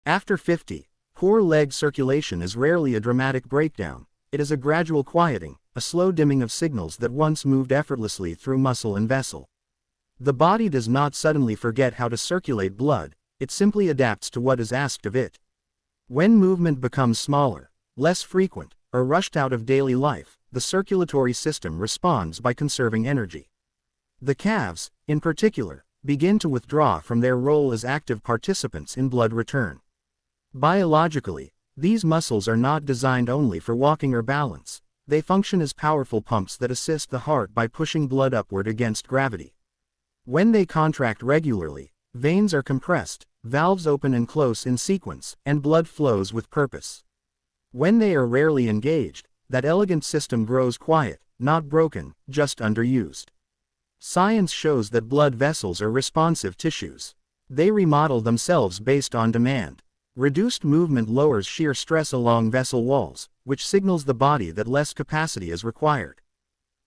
After 50, poor leg circulation is rarely a dramatic breakdown. It is a gradual quieting, a slow dimming of signals that once moved effortlessly through muscle and vessel. The body does not suddenly forget how to circulate blood, it simply adapts to what is asked of it. When movement becomes smaller, less frequent, or rushed out of daily life, the circulatory system responds by conserving energy. The calves, in particular, begin to withdraw from their role as active participants in blood return. Biologically, these muscles are not designed only for walking or balance. They function as powerful pumps that assist the heart by pushing blood upward against gravity. When they contract regularly, veins are compressed, valves open and close in sequence, and blood flows with purpose. When they are rarely engaged, that elegant system grows quiet, not broken, just underused. Science shows that blood vessels are responsive tissues. They remodel themselves based on demand. Reduced movement lowers shear stress along vessel walls, which signals the body that less capacity is required.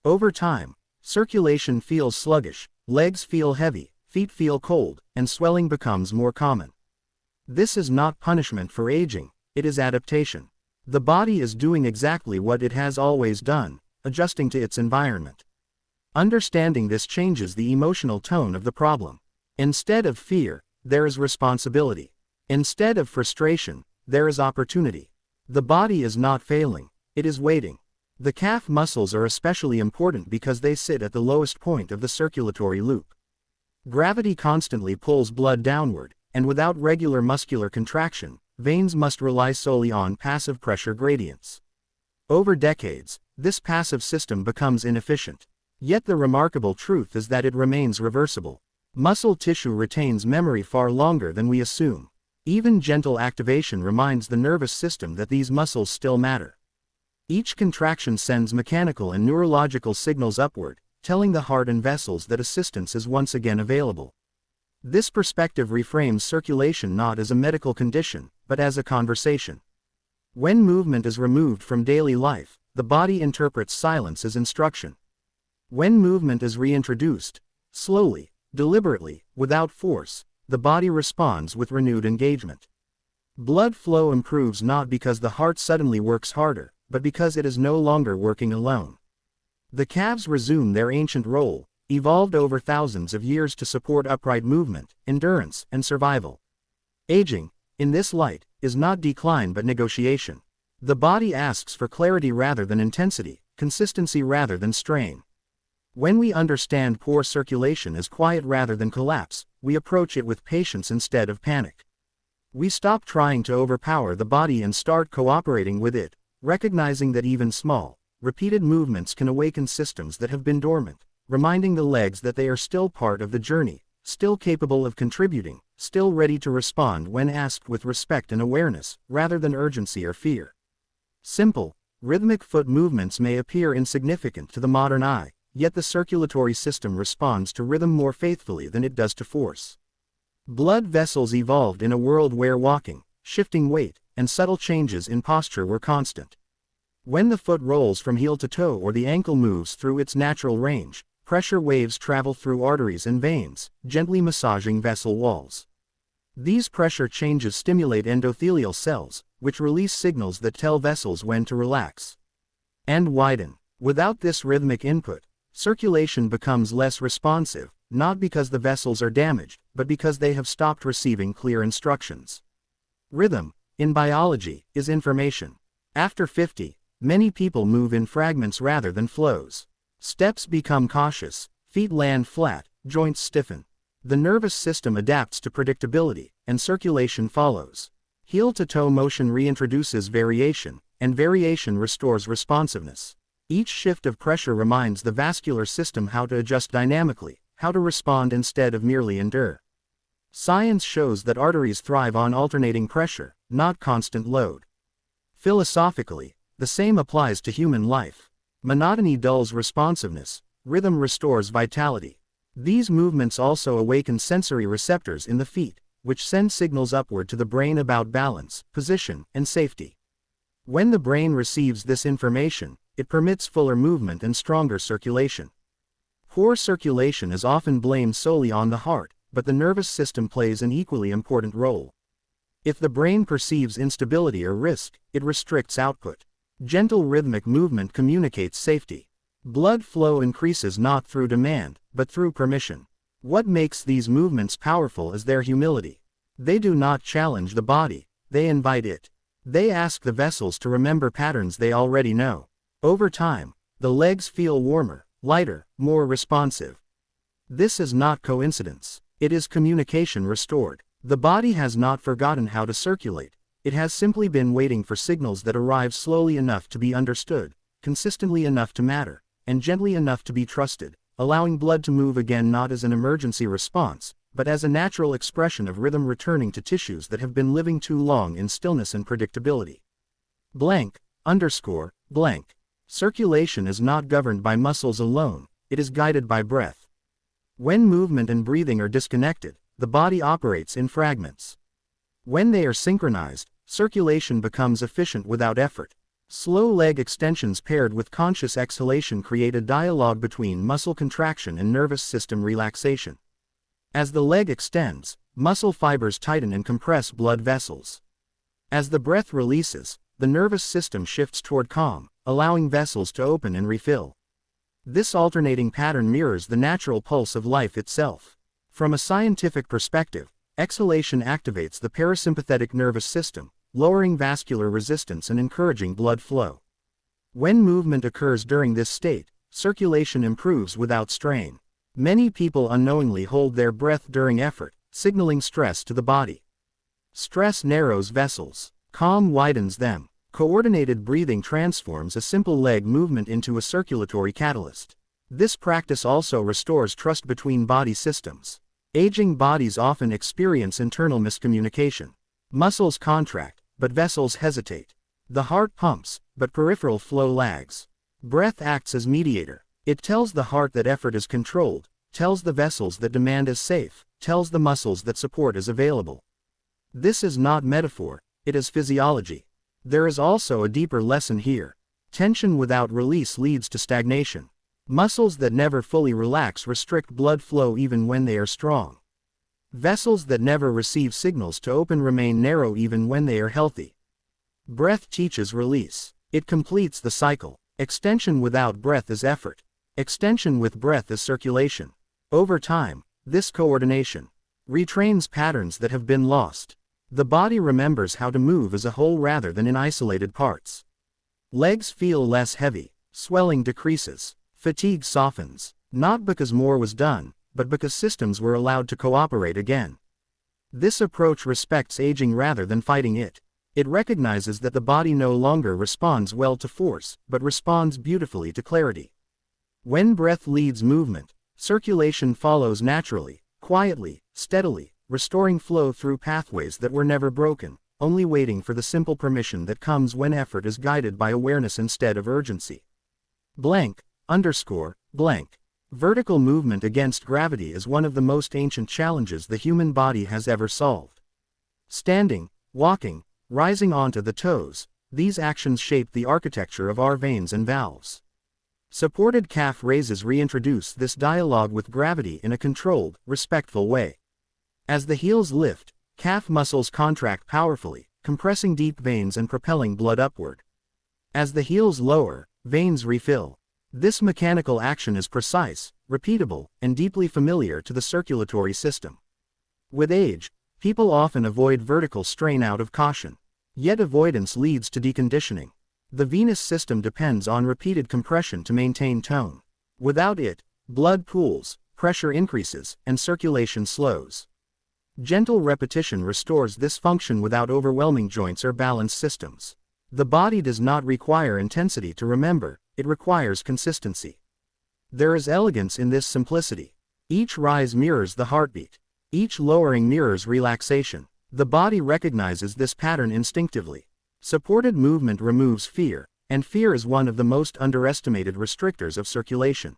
Over time, circulation feels sluggish, legs feel heavy, feet feel cold, and swelling becomes more common. This is not punishment for aging, it is adaptation. The body is doing exactly what it has always done, adjusting to its environment. Understanding this changes the emotional tone of the problem. Instead of fear, there is responsibility. Instead of frustration, there is opportunity. The body is not failing, it is waiting. The calf muscles are especially important because they sit at the lowest point of the circulatory loop. Gravity constantly pulls blood downward, and without regular muscular contraction, veins must rely solely on passive pressure gradients. Over decades, this passive system becomes inefficient. Yet the remarkable truth is that it remains reversible. Muscle tissue retains memory far longer than we assume. Even gentle activation reminds the nervous system that these muscles still matter. Each contraction sends mechanical and neurological signals upward, telling the heart and vessels that assistance is once again available. This perspective reframes circulation not as a medical condition, but as a conversation. When movement is removed from daily life, the body interprets silence as instruction. When movement is reintroduced, slowly, deliberately, without force, the body responds with renewed engagement. Blood flow improves not because the heart suddenly works harder, but because it is no longer working alone. The calves resume their ancient role, evolved over thousands of years to support upright movement, endurance, and survival. Aging, in this light, is not decline but negotiation. The body asks for clarity rather than intensity, consistency rather than strain. When we understand poor circulation as quiet rather than collapse, we approach it with patience instead of panic. We stop trying to overpower the body and start cooperating with it, recognizing that even small, repeated movements can awaken systems that have been dormant, reminding the legs that they are still part of the journey, still capable of contributing, still ready to respond when asked with respect and awareness, rather than urgency or fear. Simple, rhythmic foot movements may appear insignificant to the modern eye, yet the circulatory system responds to rhythm more faithfully than it does to force. Blood vessels evolved in a world where walking, shifting weight, and subtle changes in posture were constant. When the foot rolls from heel to toe or the ankle moves through its natural range, pressure waves travel through arteries and veins, gently massaging vessel walls. These pressure changes stimulate endothelial cells, which release signals that tell vessels when to relax and widen. Without this rhythmic input, circulation becomes less responsive, not because the vessels are damaged, but because they have stopped receiving clear instructions. Rhythm, in biology, is information. After 50, many people move in fragments rather than flows. Steps become cautious, feet land flat, joints stiffen. The nervous system adapts to predictability, and circulation follows. Heel-to-toe motion reintroduces variation, and variation restores responsiveness. Each shift of pressure reminds the vascular system how to adjust dynamically, how to respond instead of merely endure. Science shows that arteries thrive on alternating pressure, not constant load. Philosophically, the same applies to human life. Monotony dulls responsiveness, rhythm restores vitality. These movements also awaken sensory receptors in the feet, which send signals upward to the brain about balance, position, and safety. When the brain receives this information, it permits fuller movement and stronger circulation. Poor circulation is often blamed solely on the heart, but the nervous system plays an equally important role. If the brain perceives instability or risk, it restricts output. Gentle rhythmic movement communicates safety. Blood flow increases not through demand, but through permission. What makes these movements powerful is their humility. They do not challenge the body, they invite it. They ask the vessels to remember patterns they already know. Over time, the legs feel warmer, lighter, more responsive. This is not coincidence. It is communication restored. The body has not forgotten how to circulate. It has simply been waiting for signals that arrive slowly enough to be understood, consistently enough to matter, and gently enough to be trusted, allowing blood to move again not as an emergency response, but as a natural expression of rhythm returning to tissues that have been living too long in stillness and predictability. Blank. Circulation is not governed by muscles alone, it is guided by breath. When movement and breathing are disconnected, the body operates in fragments. When they are synchronized, circulation becomes efficient without effort. Slow leg extensions paired with conscious exhalation create a dialogue between muscle contraction and nervous system relaxation. As the leg extends, muscle fibers tighten and compress blood vessels. As the breath releases, the nervous system shifts toward calm, allowing vessels to open and refill. This alternating pattern mirrors the natural pulse of life itself. From a scientific perspective, exhalation activates the parasympathetic nervous system, lowering vascular resistance and encouraging blood flow. When movement occurs during this state, circulation improves without strain. Many people unknowingly hold their breath during effort, signaling stress to the body. Stress narrows vessels. Calm widens them. Coordinated breathing transforms a simple leg movement into a circulatory catalyst. This practice also restores trust between body systems. Aging bodies often experience internal miscommunication. Muscles contract, but vessels hesitate. The heart pumps, but peripheral flow lags. Breath acts as mediator. It tells the heart that effort is controlled, tells the vessels that demand is safe, tells the muscles that support is available. This is not metaphor, it is physiology. There is also a deeper lesson here. Tension without release leads to stagnation. Muscles that never fully relax restrict blood flow even when they are strong. Vessels that never receive signals to open remain narrow even when they are healthy. Breath teaches release. It completes the cycle. Extension without breath is effort. Extension with breath is circulation. Over time, this coordination retrains patterns that have been lost. The body remembers how to move as a whole rather than in isolated parts. Legs feel less heavy, swelling decreases, fatigue softens, not because more was done, but because systems were allowed to cooperate again. This approach respects aging rather than fighting it. It recognizes that the body no longer responds well to force, but responds beautifully to clarity. When breath leads movement, circulation follows naturally, quietly, steadily, restoring flow through pathways that were never broken, only waiting for the simple permission that comes when effort is guided by awareness instead of urgency. Blank. Vertical movement against gravity is one of the most ancient challenges the human body has ever solved. Standing, walking, rising onto the toes, these actions shape the architecture of our veins and valves. Supported calf raises reintroduce this dialogue with gravity in a controlled, respectful way. As the heels lift, calf muscles contract powerfully, compressing deep veins and propelling blood upward. As the heels lower, veins refill. This mechanical action is precise, repeatable, and deeply familiar to the circulatory system. With age, people often avoid vertical strain out of caution. Yet avoidance leads to deconditioning. The venous system depends on repeated compression to maintain tone. Without it, blood pools, pressure increases, and circulation slows. Gentle repetition restores this function without overwhelming joints or balance systems. The body does not require intensity to remember, it requires consistency. There is elegance in this simplicity. Each rise mirrors the heartbeat. Each lowering mirrors relaxation. The body recognizes this pattern instinctively. Supported movement removes fear, and fear is one of the most underestimated restrictors of circulation.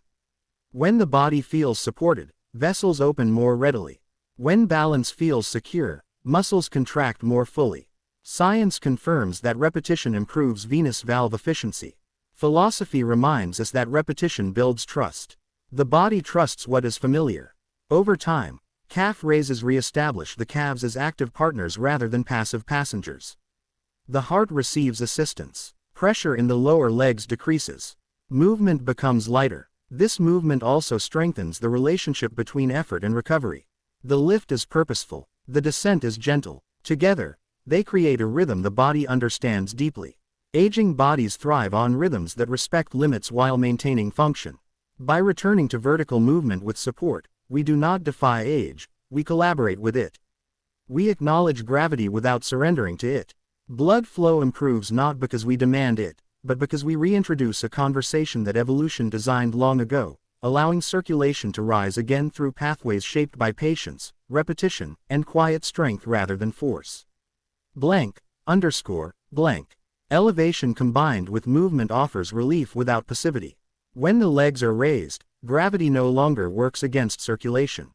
When the body feels supported, vessels open more readily. When balance feels secure, muscles contract more fully. Science confirms that repetition improves venous valve efficiency. Philosophy reminds us that repetition builds trust. The body trusts what is familiar. Over time, Calf raises re-establish the calves as active partners rather than passive passengers. The heart receives assistance. Pressure in the lower legs decreases. Movement becomes lighter. This movement also strengthens the relationship between effort and recovery. The lift is purposeful. The descent is gentle. Together, they create a rhythm the body understands deeply. Aging bodies thrive on rhythms that respect limits while maintaining function. By returning to vertical movement with support, we do not defy age, we collaborate with it. We acknowledge gravity without surrendering to it. Blood flow improves not because we demand it, but because we reintroduce a conversation that evolution designed long ago, allowing circulation to rise again through pathways shaped by patience, repetition, and quiet strength rather than force. Blank. Elevation combined with movement offers relief without passivity. When the legs are raised, gravity no longer works against circulation.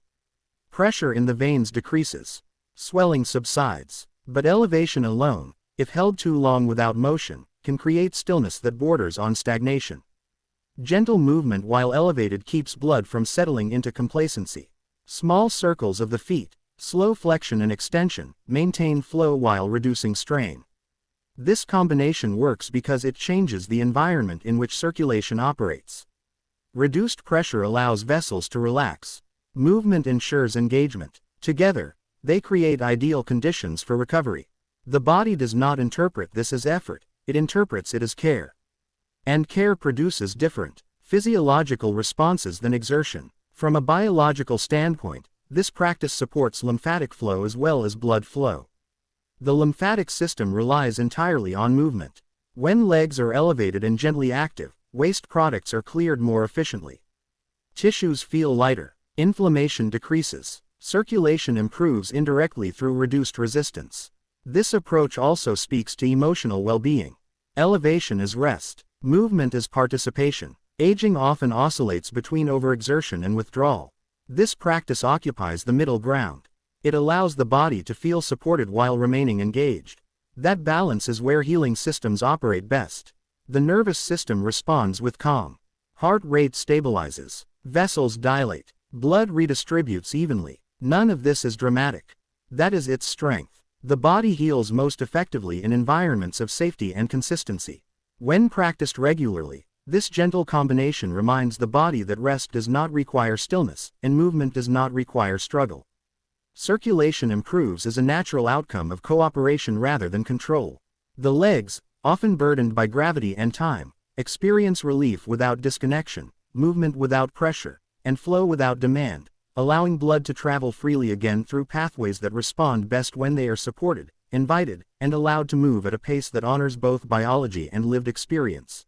Pressure in the veins decreases. Swelling subsides. But elevation alone, if held too long without motion, can create stillness that borders on stagnation. Gentle movement while elevated keeps blood from settling into complacency. Small circles of the feet, slow flexion and extension, maintain flow while reducing strain. This combination works because it changes the environment in which circulation operates. Reduced pressure allows vessels to relax. Movement ensures engagement. Together, they create ideal conditions for recovery. The body does not interpret this as effort, it interprets it as care. And care produces different, physiological responses than exertion. From a biological standpoint, this practice supports lymphatic flow as well as blood flow. The lymphatic system relies entirely on movement. When legs are elevated and gently active, waste products are cleared more efficiently. Tissues feel lighter. Inflammation decreases. Circulation improves indirectly through reduced resistance. This approach also speaks to emotional well-being. Elevation is rest. Movement is participation. Aging often oscillates between overexertion and withdrawal. This practice occupies the middle ground. It allows the body to feel supported while remaining engaged. That balance is where healing systems operate best. The nervous system responds with calm. Heart rate stabilizes. Vessels dilate. Blood redistributes evenly. None of this is dramatic. That is its strength. The body heals most effectively in environments of safety and consistency. When practiced regularly, this gentle combination reminds the body that rest does not require stillness, and movement does not require struggle. Circulation improves as a natural outcome of cooperation rather than control. The legs, often burdened by gravity and time, experience relief without disconnection, movement without pressure, and flow without demand, allowing blood to travel freely again through pathways that respond best when they are supported, invited, and allowed to move at a pace that honors both biology and lived experience.